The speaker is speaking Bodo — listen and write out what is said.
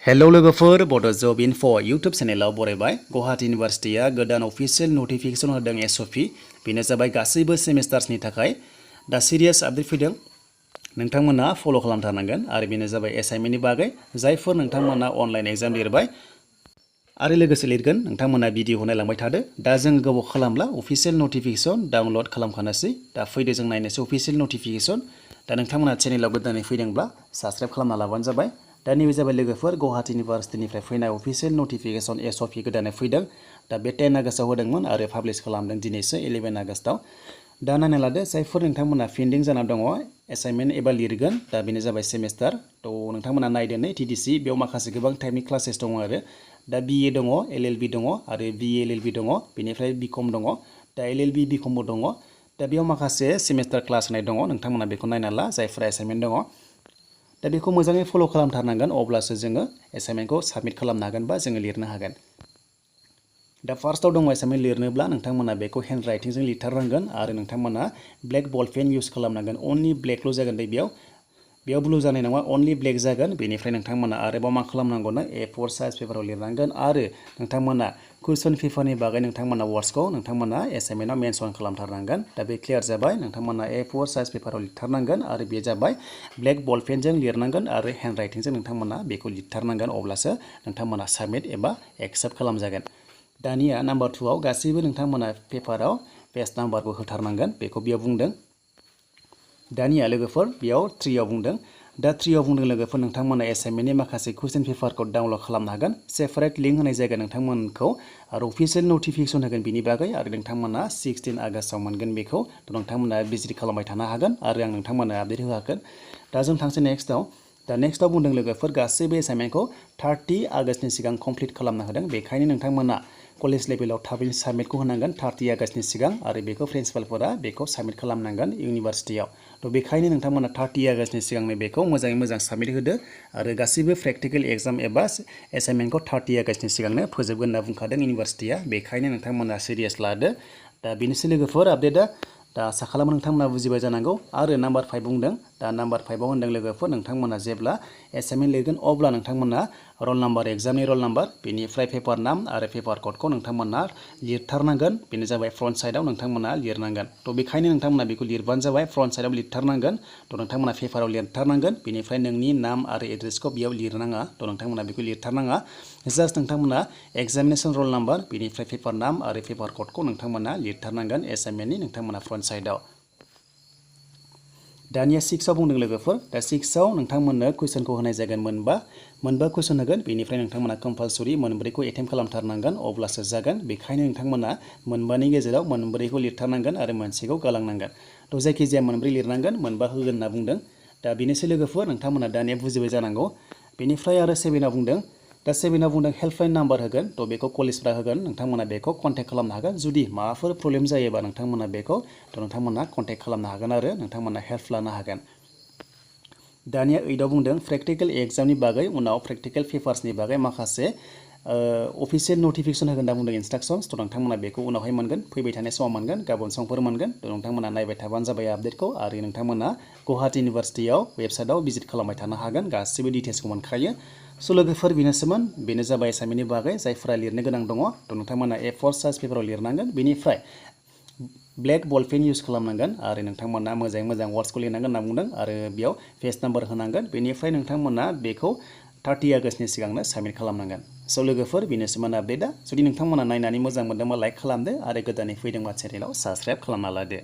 हेलौ लोगोफोर बड' जब इनफो इउटुब चेनेलाव बरायबाय। गुवाहाटी इउनिभार्सिटिया गोदान अफिसियेल नटिफिकेशन होदों SOP बेनो जाबाय गासैबो सेमिस्टार्सनि थाखाय दा सिरियास आपडेट फैदों नोंथांमोना फल' खालामथारनांगोन आरो बेनो जाबाय एसाइनमेन्टनि बागै जायफोर नोंथांमोना अनलाइन एग्जाम लिरबाय आरो लोगोसे लिरगोन नोंथांमोना भिडिअखौ नायलांबाय थादो। दा जों गोबाव खालामला अफिसियेल नटिफिकेशन डाउनलड खालामखानोसै। दा फैदो जों नायनोसै अफिसियेल नटिफिकेशन। दा नोंथांमोना चेनेलाव गोदानै फैदोंब्ला साबस्क्राइब खालामना लाबानो जाबाय। दा नैबे जाबाय लोगोफोर गुवाहाटी इउनिभार्सिटिनिफ्राय फैनाय अफिसियेल नटिफिकेशन SOP गोदानै फैदों। दा बे 10 आगस्टआव होदोंमोन आरो पाब्लिश खालामदों दिनैसो 11 आगस्टआव। दा नायना लादो जायफोर नोंथांमोना पेन्डिं जाना दङ एसाइनमेन्ट एबा लिरगोन। दा बेनो जाबाय सेमिस्टार। थ' नोंथांमोना नायदो नै TDC बेयाव माखासे गोबां टाइपनि क्लासेस दङ आरो दा BA दङ, LLB दङ आरो BA LLB दङ, बेनिफ्राय BCom दङ, दा LLB BCom बो दङ। दा बेयाव माखासे सेमिस्टार क्लास होनाय दङ नोंथांमोना बेखौ नायना ला जायफोरा एसाइनमेन्ट दङ। दा बेखौ मोजाङै फल' खालामथारनांगोन अब्लासो जोङो एसाइनमेन्टखौ साबमिट खालामनो हागोन बा जोङो लिरनो हागोन। दा फार्स्टआव दङ एसाइनमेन्ट लिरनोब्ला नोंथांमोना बेखौ हेन्ड राइटिंजों लिरथारनांगोन आरो नोंथांमोना ब्लेक बल पेन इउज खालामनांगोन। अनलि ब्लेकल' जागोन दे बेयाव ब्लु जानाय नङा, अनलि ब्लेक जागोन। बेनिफ्राय नोंथांमोना आरोबाव मा खालामनांगौनो A4 साइज पेपाराव लिरनांगोन आरो नोंथांमोना कुइसन पेपारनि बागै नोंथांमोना वार्ड्सखौ नोंथांमोना एसाइनमेन्टआव मेनसन खालामथारनांगोन। दा बे क्लियार जाबाय। नोंथांमोना A4 साइज पेपाराव लिरथारनांगोन आरो बे जाबाय ब्लेक बल पेनजों लिरनांगोन आरो हेन्ड राइटिंजों नोंथांमोना बेखौ लिरथारनांगोन अब्लासो नोंथांमोना साबमिट एबा एक्सेप्ट खालामजागोन। दानिया नाम्बार 2 आव गासैबो नोंथांमोना पेपाराव पेज नाम्बारबो होथारनांगोन बेखौ बेयाव बुंदों। दानिया लोगोफोर बेयाव 3 आव बुंदों। दा 3 आव बुंदों लोगोफोर नोंथांमोना एसाइनमेन्टनि माखासे कुइसन पेपारखौ डाउनलड खालामनो हागोन। सेपारेट लिंक होनाय जायगा नोंथांमोनखौ आरो अफिसियेल नटिफिकेशन होगोन बिनि बागै आरो नोंथांमोना 16 आगस्टआव मोनगोन बेखौ। नोंथांमोना भिजिट खालामबाय थानो हागोन आरो आं नोंथांमोना आपडेट होखागोन। दा जों थांसै नेक्स्टआव। दा नेक्स्टआव बुंदों लोगोफोर गासैबो एसाइनमेन्टखौ 30 आगस्टनि सिगां कमप्लिट खालामनो होदों। बेखायनो नोंथांमोना कलेज लेभेलाव थाबैनो साबमिटखौ होनांगोन 30 आगस्टनि सिगां आरो बेखौ प्रिन्सिपालफोरा बेखौ साबमिट खालामनांगोन इउनिभार्सिटियाव। थ' बेखायनो नोंथांमोना 30 आगस्टनि सिगांनो बेखौ मोजाङै मोजां साबमिट होदो आरो गासैबो प्रेक्टिकेल एग्जाम एबा एसाइनमेन्टखौ 30 आगस्टनि सिगांनो फोजोबगोन होनना बुंखादों इउनिभार्सिटिया। बेखायनो नोंथांमोना सिरियास लादो। दा बेनोसै लोगोफोर आपडेटआ। दा आसा खालामो नोंथांमोना बुजिबाय जानांगौ। आरो नाम्बार 5 बुंदों। दा नाम्बार 5 आव होनदों लोगोफोर नोंथांमोना जेब्ला एसाइनमेन्ट लिरगोन अब्ला नोंथांमोना रल नाम्बार एग्जामनि रल नाम्बार बेनिफ्राय पेपार नाम आरो पेपार क'डखौ नोंथांमोना लिरथारनांगोन। बेनो जाबाय फ्रन्ट साइडआव नोंथांमोना लिरनांगोन। थ' बेखायनो नोंथांमोना बेखौ लिरबानो जाबाय फ्रन्ट साइडआव लिरथारनांगोन। थ' नोंथांमोना पेपाराव लिरथारनांगोन। बेनिफ्राय नोंनि नाम आरो एड्रेसखौ बेयाव लिरनाङा। थ' नोंथांमोना बेखौ लिरथारनाङा। जास्ट नोंथांमोना एग्जामिनेसन रल नाम्बार बेनिफ्राय पेपार नाम आरो पेपार क'डखौ नोंथांमोना लिरथारनांगोन एसाइनमेन्टनि नोंथांमोना फ्रन्ट साइडआव। दानिया 6 आव बुंदों लोगोफोर। दा 6 आव नोंथांमोननो कुइसनखौ होनाय जागोन मोनबा कुइसन होगोन। बेनिफ्राय नोंथांमोना कम्पालसरि मोनब्रैखौ एटेम्प्ट खालामथारनांगोन अब्लासो जागोन। बेखायनो नोंथांमोना मोनबानि गेजेराव मोनब्रैखौ लिरथारनांगोन आरो मोनसेखौ गालांनांगोन। थ' जायखिजाया मोनब्रै लिरनांगोन, मोनबा होगोन होनना बुंदों। दा बेनोसै लोगोफोर नोंथांमोना दानिया बुजिबाय जानांगौ। बेनिफ्राय आरो 7 आव बुंदों। दा 7 आव बुंदों हेल्पलाइन नाम्बार होगोन। थ' बेखौ कलेजफ्रा होगोन। नोंथांमोना बेखौ कन्टेक्ट खालामनो हागोन। जुदि माबाफोर प्रब्लेम जायोबा नोंथांमोना बेखौ नोंथांमोना कन्टेक्ट खालामनो हागोन आरो नोंथांमोना हेल्प लानो हागोन। दानिया 8 आव बुंदों प्रेक्टिकेल एग्जामनि बागै उनाव प्रेक्टिकेल पेपार्सनि बागै माखासे अफिसियेल नटिफिकेशन होगोन होनना बुंदों इन्सट्राक्शन्स। थ' नोंथांमोना बेखौ उनावहाय मोनगोन, फैबाय थानाय समाव मोनगोन, गाबोन समफोर मोनगोन। थ' नोंथांमोना नायबाय थाबानो जाबाय आपडेटखौ आरो नोंथांमोना गुवाहाटी इउनिभार्सिटियाव वेबसाइटआव भिजिट खालामबाय थानो हागोन। गासिबो डिटेल्सखौ मोनखायो। स' लोगोफोर बेनोसैमोन। बेनो जाबाय एसाइनमेन्टनि बागै जायफोरा लिरनो गोनां दङ। थ' नोंथांमोना A4 साइज पेपाराव लिरनांगोन। बेनिफ्राय ब्लेक बल पेन इउज खालामनांगोन आरो नोंथांमोना मोजाङै मोजां वार्ड्सखौ लिरनांगोन होनना बुंदों आरो बेयाव पेज नाम्बार होनांगोन। बेनिफ्राय नोंथांमोना बेखौ 30 आगस्टनि सिगांनो साबमिट खालामनांगोन। स' लोगोफोर बेनोसैमोन आपडेटआ। जुदि नोंथांमोना नायनानै मोजां मोनदोंबा लाइक खालामदो आरो गोदानै फैदोंबा चेनेलाव साबस्क्राइब खालामना लादो।